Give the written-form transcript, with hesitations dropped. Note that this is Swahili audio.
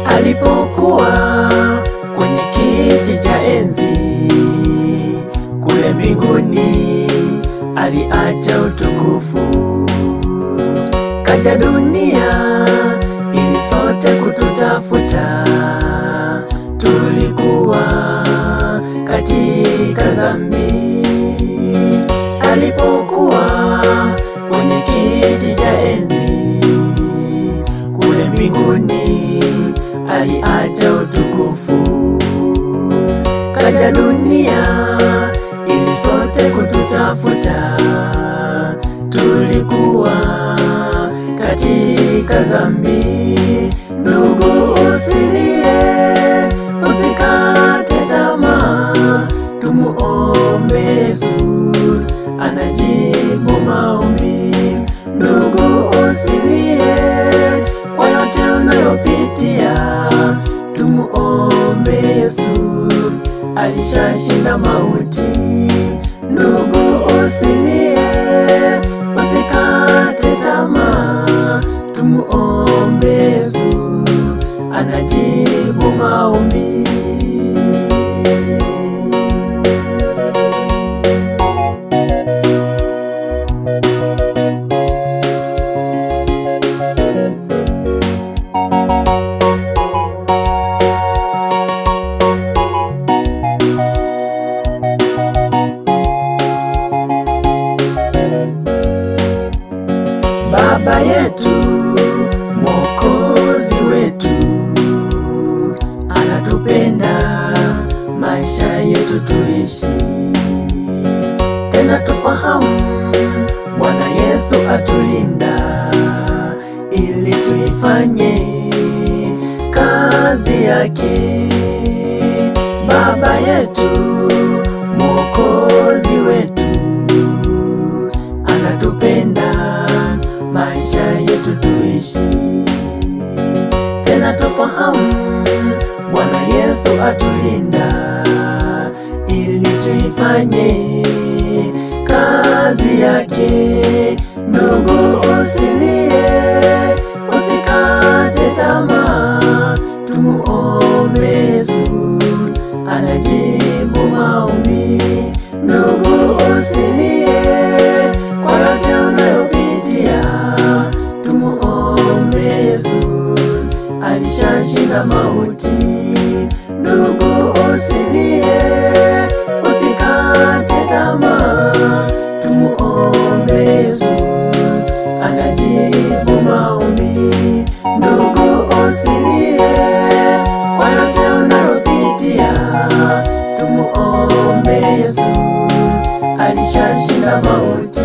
Alipokuwa kwenye kiti cha enzi kule mbinguni, aliacha utukufu, kaja dunia ili sote kututafuta. Tulikuwa katika dhambi. Alipokuwa kwenye kiti cha enzi kule mbinguni, aliacha utukufu, kaja dunia ili sote kututafuta. Tulikuwa katika dhambi. Ndugu, usilie, usikate tamaa, tumuombe Yesu, anajibu maombi. Ndugu, usilie kwa yote unayopitia, tumuombe Yesu, alishashinda mauti. Ndugu, usilie, usikate tamaa, tumuombe Yesu, anajibu maombi. Baba yetu, Mwokozi wetu, anatupenda, maisha yetu tuishi. Tena tufahamu Bwana Yesu atulinda, ili tuifanye kazi yake. Baba yetu, Mwokozi wetu, anatupenda, maisha yetu tuishi. Tena tufahamu Bwana Yesu atulinda, ili tuifanye kazi yake. Ndugu, usilie, usikate tamaa, tumuombe Yesu, anajibu maombi. Ndugu, usilie kwa yote unayopitia, tumuombe Yesu, alishashinda mauti. Ndugu, usilie, usikate tamaa, tumuombe Yesu, anajibu maombi. Ndugu, usilie kwa yote unayopitia, tumuombe Yesu, alishashinda mauti.